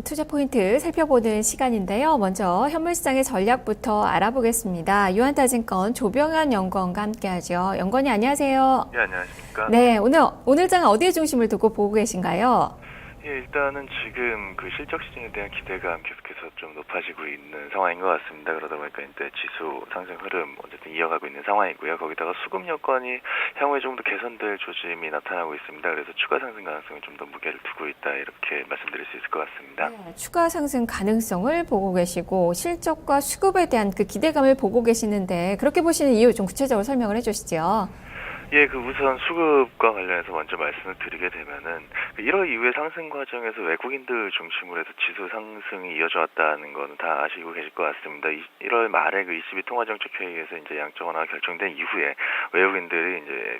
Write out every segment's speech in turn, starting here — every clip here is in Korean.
투자 포인트 살펴보는 시간인데요. 먼저 현물시장의 전략부터 알아보겠습니다. 유한타증권 조병현 연구원과 함께하죠. 연구원님 안녕하세요. 예, 안녕하십니까? 네, 오늘 장은 어디에 중심을 두고 보고 계신가요? 예, 일단은 지금 그 실적 시즌에 대한 기대감 계속해서 좀 높아지고 있는 상황인 것 같습니다. 그러다 보니까 이제 지수 상승 흐름 어쨌든 이어가고 있는 상황이고요. 거기다가 수급 여건이 향후에 좀 더 개선될 조짐이 나타나고 있습니다. 그래서 추가 상승 가능성이 좀 더 무게를 두고 있다 이렇게 말씀드릴 수 있을 것 같습니다. 네, 추가 상승 가능성을 보고 계시고 실적과 수급에 대한 그 기대감을 보고 계시는데 그렇게 보시는 이유 좀 구체적으로 설명을 해주시죠. 예, 그 우선 수급과 관련해서 먼저 말씀을 드리게 되면은 1월 이후의 상승 과정에서 외국인들 중심으로 해서 지수 상승이 이어져 왔다는 거는 다 아시고 계실 것 같습니다. 1월 말에 그 ECB 통화정책회의에서 이제 양적 완화가 결정된 이후에 외국인들이 이제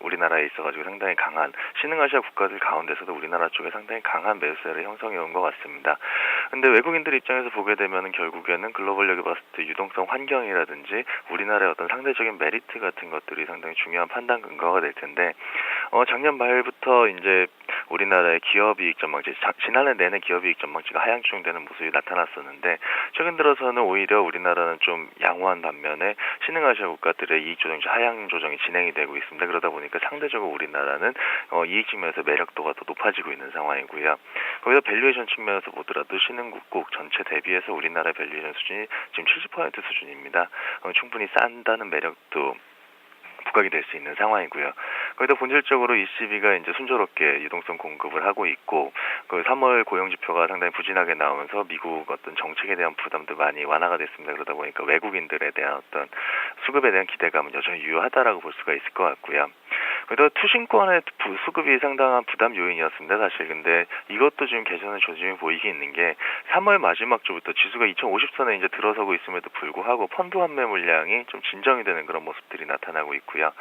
우리나라에 있어가지고 상당히 강한 신흥아시아 국가들 가운데서도 우리나라 쪽에 상당히 강한 매수세를 형성해 온 것 같습니다. 근데 외국인들 입장에서 보게 되면은 결국에는 글로벌력에 봤을 때 유동성 환경이라든지 우리나라의 어떤 상대적인 메리트 같은 것들이 상당히 중요한 판단 근거가 될 텐데 작년 말부터 이제 우리나라의 기업이익 전망치 지난해 내내 기업이익 전망치가 하향 추정되는 모습이 나타났었는데 최근 들어서는 오히려 우리나라는 좀 양호한 반면에 신흥아시아 국가들의 이익 조정치 하향 조정이 진행이 되고 있습니다. 그러다 보니까 상대적으로 우리나라는 이익 측면에서 매력도가 더 높아지고 있는 상황이고요. 거기다 밸류에이션 측면에서 보더라도 신흥국국 전체 대비해서 우리나라의 밸류에이션 수준이 지금 70% 수준입니다. 충분히 싼다는 매력도 부각이 될 수 있는 상황이고요. 거기다 본질적으로 ECB가 이제 순조롭게 유동성 공급을 하고 있고, 그 3월 고용 지표가 상당히 부진하게 나오면서 미국 어떤 정책에 대한 부담도 많이 완화가 됐습니다. 그러다 보니까 외국인들에 대한 어떤 수급에 대한 기대감은 여전히 유효하다라고 볼 수가 있을 것 같고요. 그래도 투신권의 수급이 상당한 부담 요인이었습니다. 사실 근데 이것도 지금 개선의 조짐이 보이기 있는 게 3월 마지막 주부터 지수가 2050선에 이제 들어서고 있음에도 불구하고 펀드 환매 물량이 좀 진정이 되는 그런 모습들이 나타나고 있고요.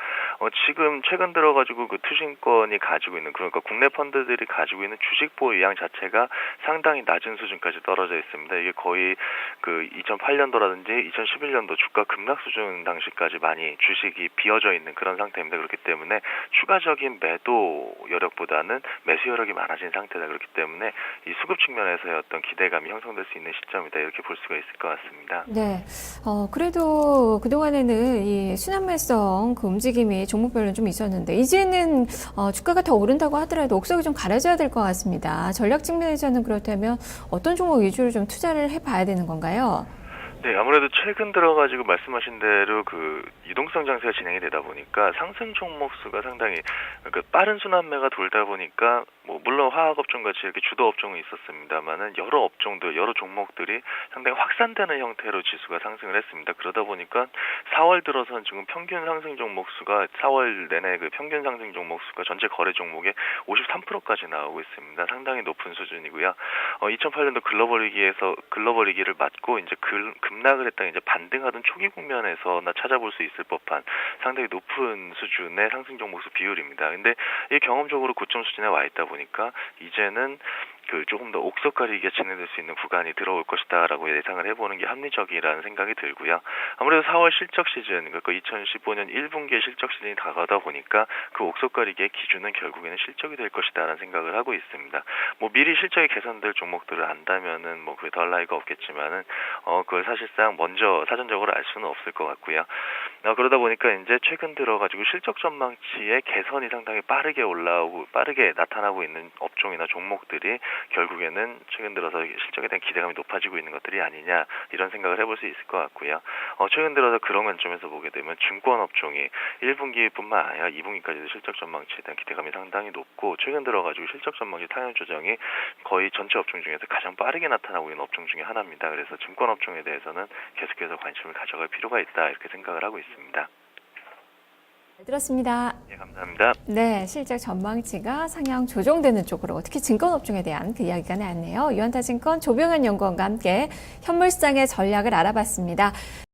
지금 최근 들어가지고 그 투신권이 가지고 있는 그러니까 국내 펀드들이 가지고 있는 주식 보유량 자체가 상당히 낮은 수준까지 떨어져 있습니다. 이게 거의 그 2008년도라든지 2011년도 주가 급락 수준 당시까지 많이 주식이 비어져 있는 그런 상태입니다. 그렇기 때문에 추가적인 매도 여력보다는 매수 여력이 많아진 상태다. 그렇기 때문에 이 수급 측면에서의 어떤 기대감이 형성될 수 있는 시점이다. 이렇게 볼 수가 있을 것 같습니다. 네, 그래도 그동안에는 이 순환매성 그 움직임이 종목별로 좀 있었는데 이제는 주가가 더 오른다고 하더라도 옥석이 좀 가려져야 될 것 같습니다. 전략 측면에서는 그렇다면 어떤 종목 위주로 좀 투자를 해봐야 되는 건가요? 네, 아무래도 최근 들어가지고 말씀하신 대로 그 유동성 장세가 진행이 되다 보니까 상승 종목 수가 상당히 그러니까 빠른 순환매가 돌다 보니까 뭐 물론 화학업종 같이 이렇게 주도 업종은 있었습니다만은 여러 업종들, 여러 종목들이 상당히 확산되는 형태로 지수가 상승을 했습니다. 그러다 보니까 4월 들어서는 지금 평균 상승 종목 수가 4월 내내 그 평균 상승 종목 수가 전체 거래 종목의 53%까지 나오고 있습니다. 상당히 높은 수준이고요. 2008년도 글로벌 위기를 맞고 이제 급락을 했다 이제 반등하던 초기 국면에서나 찾아볼 수 있을 법한 상당히 높은 수준의 상승 종목 수 비율입니다. 근데 이 경험적으로 고점 수준에 와 있다 보니까 이제는 그 조금 더 옥석 가리기가 진행될 수 있는 구간이 들어올 것이다라고 예상을 해보는 게 합리적이라는 생각이 들고요. 아무래도 4월 실적 시즌, 그러니까 2015년 1분기의 실적 시즌이 다가다 보니까 그 옥석 가리기의 기준은 결국에는 실적이 될 것이다라는 생각을 하고 있습니다. 뭐 미리 실적이 개선될 종목들을 안다면은 뭐 그게 덜 나위가 없겠지만은 그걸 사실상 먼저 사전적으로 알 수는 없을 것 같고요. 그러다 보니까 이제 최근 들어가지고 실적 전망치의 개선이 상당히 빠르게 나타나고 있는 업종이나 종목들이 결국에는 최근 들어서 실적에 대한 기대감이 높아지고 있는 것들이 아니냐 이런 생각을 해볼 수 있을 것 같고요. 최근 들어서 그런 관점에서 보게 되면 증권 업종이 1분기뿐만 아니라 2분기까지도 실적 전망치에 대한 기대감이 상당히 높고 최근 들어가지고 실적 전망치 타격 조정이 거의 전체 업종 중에서 가장 빠르게 나타나고 있는 업종 중에 하나입니다. 그래서 증권 업종에 대해서는 계속해서 관심을 가져갈 필요가 있다 이렇게 생각을 하고 있습니다. 잘 들었습니다. 네, 감사합니다. 네, 실적 전망치가 상향 조정되는 쪽으로 특히 증권업종에 대한 그 이야기가 나왔네요. 유한타증권 조병현 연구원과 함께 현물시장의 전략을 알아봤습니다.